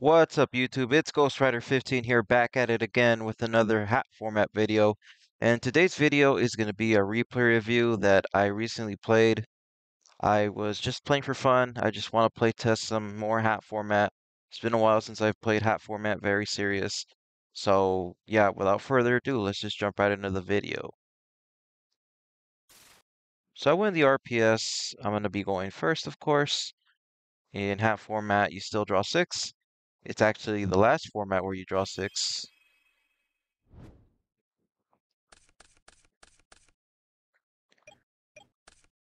What's up, YouTube? It's GhostWriter15 here, back at it again with another hat format video. And today's video is going to be a replay review that I recently played. I was just playing for fun. I just want to play test some more hat format. It's been a while since I've played hat format very serious. So yeah, without further ado, let's just jump right into the video. So I win the RPS. I'm going to be going first, of course. In hat format, you still draw 6. It's actually the last format where you draw 6.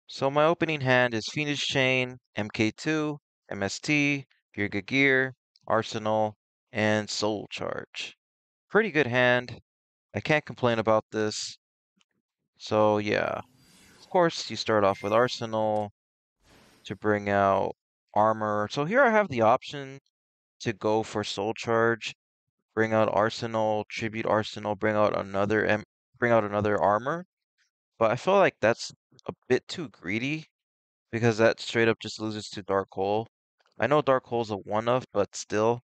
So my opening hand is Phoenix Chain, MK2, MST, Gear, Arsenal, and Soul Charge. Pretty good hand. I can't complain about this. So yeah, of course you start off with Arsenal to bring out armor. So here I have the option to go for Soul Charge, bring out Arsenal, Tribute Arsenal, bring out another armor. But I feel like that's a bit too greedy, because that straight up just loses to Dark Hole. I know Dark Hole's a one-of, but still,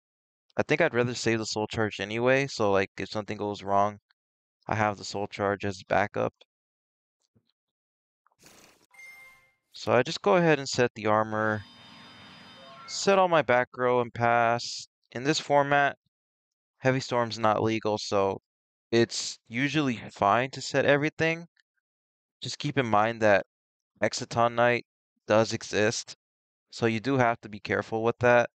I think I'd rather save the Soul Charge anyway, so like if something goes wrong, I have the Soul Charge as backup. So I just go ahead and set the armor, set all my back row and pass. In this format, Heavy Storm's not legal, so it's usually fine to set everything. Just keep in mind that Exciton Knight does exist, so you do have to be careful with that.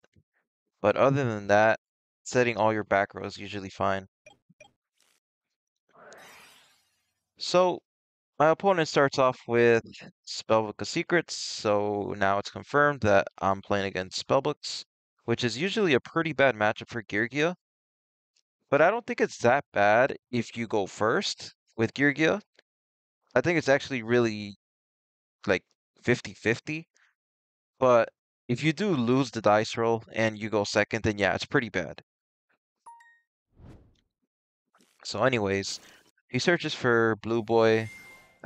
But other than that, setting all your back rows is usually fine. So my opponent starts off with Spellbook of Secrets, so now it's confirmed that I'm playing against Spellbooks, which is usually a pretty bad matchup for Geargia. But I don't think it's that bad if you go first with Geargia. I think it's actually really like 50-50. But if you do lose the dice roll and you go second, then yeah, it's pretty bad. So anyways, he searches for Blue Boy,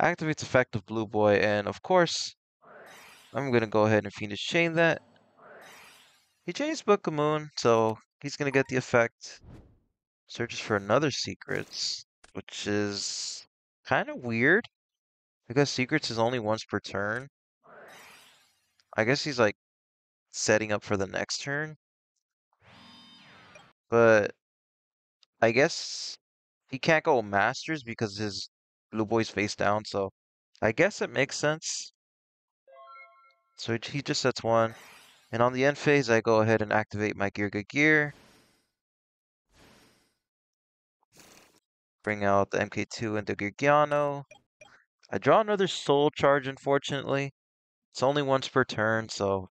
activates effect of Blue Boy, and of course, I'm gonna go ahead and Phoenix Chain that. He chains Book of Moon, so he's gonna get the effect. Searches for another Secrets, which is kind of weird, because Secrets is only once per turn. I guess he's like setting up for the next turn, but I guess he can't go Masters because his Blue Boy's face down, so I guess it makes sense. So he just sets one. And on the end phase, I go ahead and activate my Gear, bring out the MK2 and the Geargiano. I draw another Soul Charge, unfortunately. It's only once per turn, so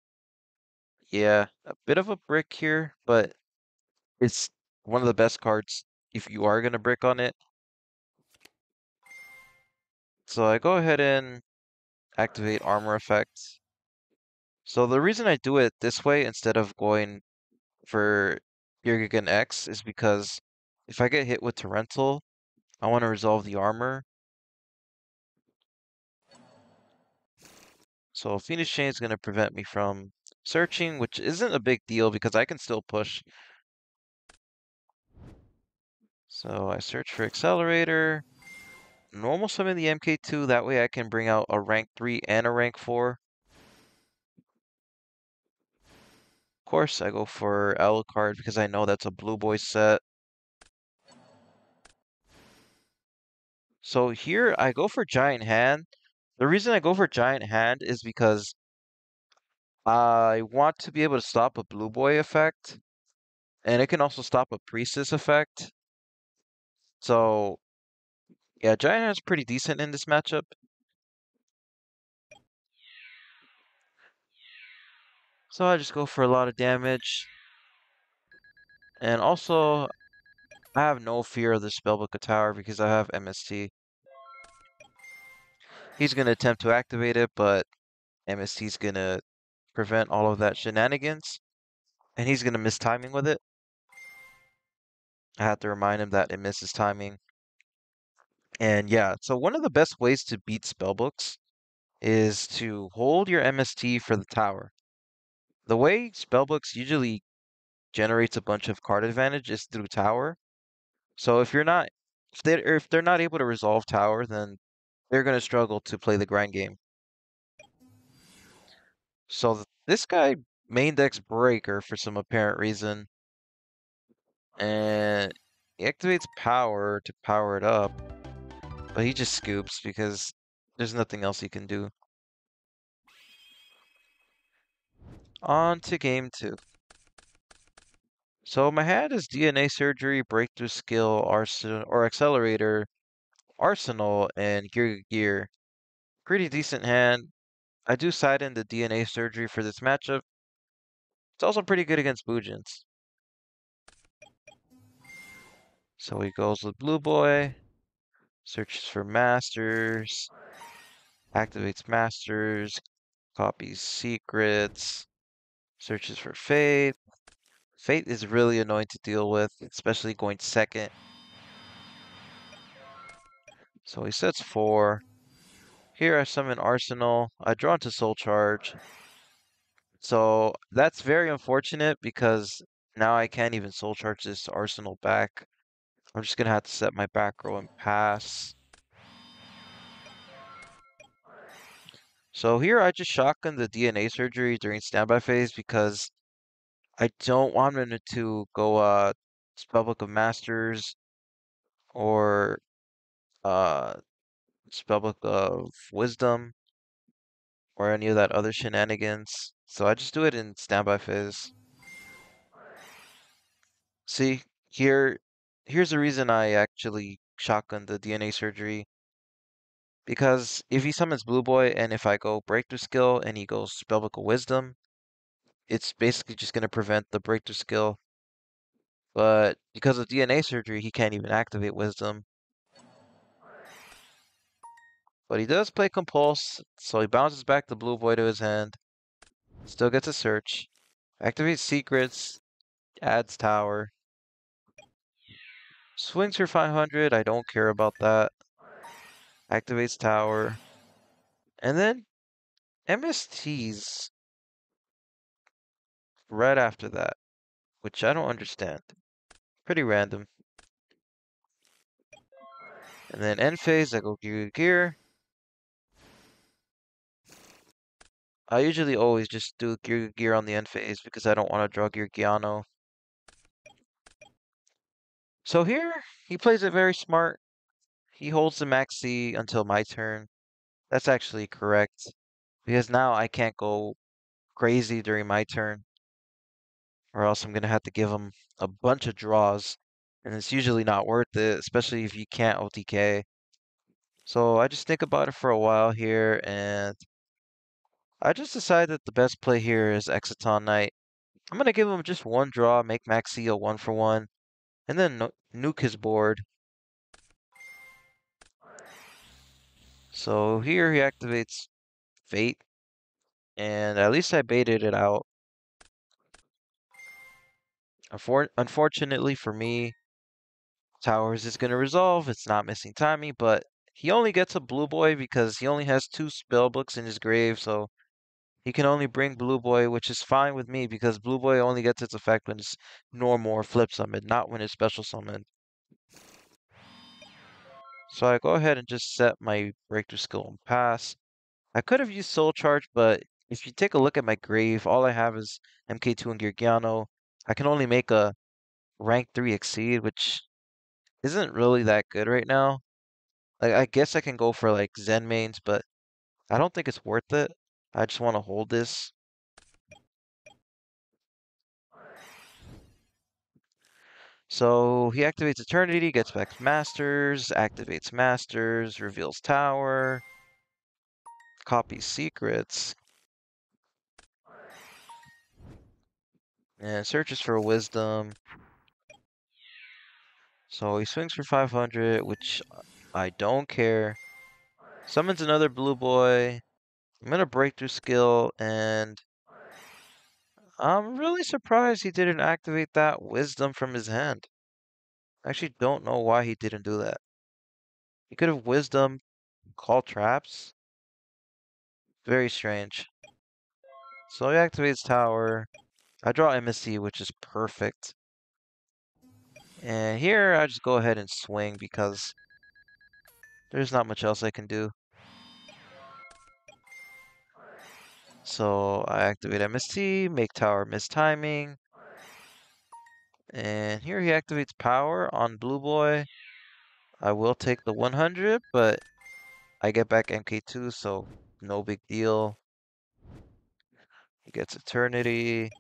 yeah, a bit of a brick here, but it's one of the best cards if you are going to brick on it. So I go ahead and activate Armor Effect. So the reason I do it this way instead of going for Geargigan X is because if I get hit with Torrential, I want to resolve the armor. So Phoenix Chain is going to prevent me from searching, which isn't a big deal because I can still push. So I search for Accelerator, normal summon the MK2, that way I can bring out a rank 3 and a rank 4. Of course, I go for Alucard because I know that's a Blue Boy set. So here I go for Giant Hand. The reason I go for Giant Hand is because I want to be able to stop a Blue Boy effect, and it can also stop a Priestess effect. So yeah, Giant Hand's pretty decent in this matchup. So I just go for a lot of damage. And also, I have no fear of the Spellbook of Tower because I have MST. He's going to attempt to activate it, but MST's going to prevent all of that shenanigans. And he's going to miss timing with it. I have to remind him that it misses timing. And yeah, so one of the best ways to beat Spellbooks is to hold your MST for the tower. The way Spellbooks usually generates a bunch of card advantage is through tower. So if they're not able to resolve tower, then they're gonna struggle to play the grind game. So this guy main decks Breaker for some apparent reason, and he activates power to power it up, but he just scoops because there's nothing else he can do. On to game 2. So my hand is DNA Surgery, Breakthrough Skill, Arsenal or Accelerator, Arsenal, and Gear. Pretty decent hand. I do side in the DNA Surgery for this matchup. It's also pretty good against Boojins. So he goes with Blue Boy, searches for Masters, activates Masters, copies Secrets, searches for Fate. Fate is really annoying to deal with, especially going second. So he sets 4. Here I summon Arsenal. I draw into Soul Charge. So that's very unfortunate because now I can't even Soul Charge this Arsenal back. I'm just gonna have to set my back row and pass. So here I just shotgun the DNA surgery during standby phase because I don't want him to go Spellbook of Masters or uh Spellbook of Wisdom or any of that other shenanigans. So I just do it in standby phase. See, here's the reason I actually shotgun the DNA surgery. Because if he summons Blue Boy and if I go Breakthrough Skill and he goes Spellbook of Wisdom, it's basically just gonna prevent the Breakthrough Skill. But because of DNA surgery, he can't even activate Wisdom. But he does play Compulse, so he bounces back the Blue Boy to his hand. Still gets a search. Activates Secrets, adds Tower. Swings for 500, I don't care about that. Activates Tower. And then MSTs right after that, which I don't understand. Pretty random. And then end phase, I go Gear. I usually always just do Gear on the end phase because I don't want to draw Geargiano. So here, he plays it very smart. He holds the max C until my turn. That's actually correct. Because now I can't go crazy during my turn, or else I'm gonna have to give him a bunch of draws. And it's usually not worth it, especially if you can't OTK. So I just think about it for a while here, and I just decided that the best play here is Exciton Knight. I'm gonna give him just one draw, make Maxi a 1-for-1, and then nuke his board. So here he activates Fate, and at least I baited it out. Unfortunately for me, Towers is gonna resolve. It's not missing timing, but he only gets a Blue Boy because he only has 2 spellbooks in his grave, so he can only bring Blue Boy, which is fine with me because Blue Boy only gets its effect when it's normal or flip summoned, not when it's special summoned. So I go ahead and just set my breakthrough skill and pass. I could have used Soul Charge, but if you take a look at my grave, all I have is MK2 and Geargiano. I can only make a rank 3 exceed, which isn't really that good right now. Like I guess I can go for like Zen mains, but I don't think it's worth it. I just want to hold this. So he activates Eternity, gets back Masters, activates Masters, reveals Tower, copies Secrets, and searches for Wisdom. So he swings for 500, which I don't care. Summons another Blue Boy. I'm gonna Breakthrough Skill, and I'm really surprised he didn't activate that Wisdom from his hand. I actually don't know why he didn't do that. He could have Wisdom, call traps. Very strange. So he activates Tower. I draw MSC, which is perfect. And here I just go ahead and swing because there's not much else I can do. So I activate MST, make tower miss timing. And here he activates power on Blue Boy. I will take the 100, but I get back MK2, so no big deal. He gets Eternity.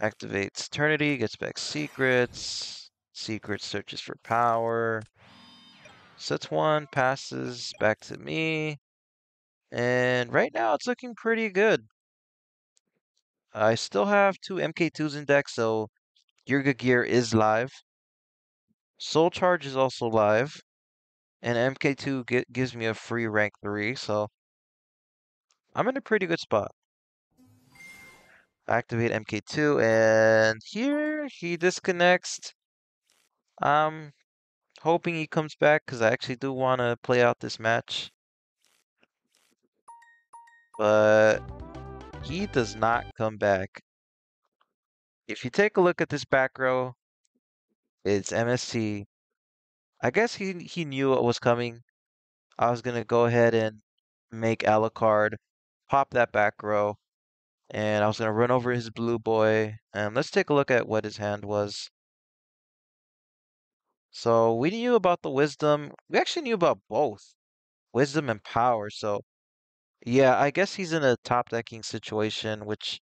Activates Eternity, gets back Secrets. Secret searches for power. Sets one, passes back to me. And right now it's looking pretty good. I still have two MK2s in deck, so Geargia Gear is live. Soul Charge is also live. And MK2 gives me a free rank 3, so I'm in a pretty good spot. Activate MK2, and here he disconnects. I'm hoping he comes back because I actually do want to play out this match. But he does not come back. If you take a look at this back row, it's MST. I guess he knew what was coming. I was gonna go ahead and make Alucard, pop that back row, and I was gonna run over his blue boy. And let's take a look at what his hand was. So we knew about the wisdom. We actually knew about both wisdom and power. So yeah, I guess he's in a top decking situation, which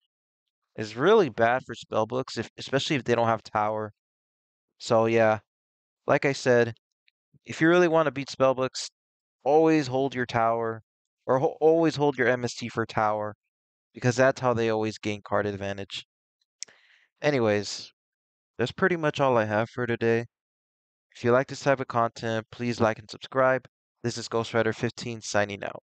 is really bad for spellbooks, especially if they don't have tower. So yeah, like I said, if you really want to beat spellbooks, always hold your tower, or always hold your MST for tower, because that's how they always gain card advantage. Anyways, that's pretty much all I have for today. If you like this type of content, please like and subscribe. This is Ghostwriter 15 signing out.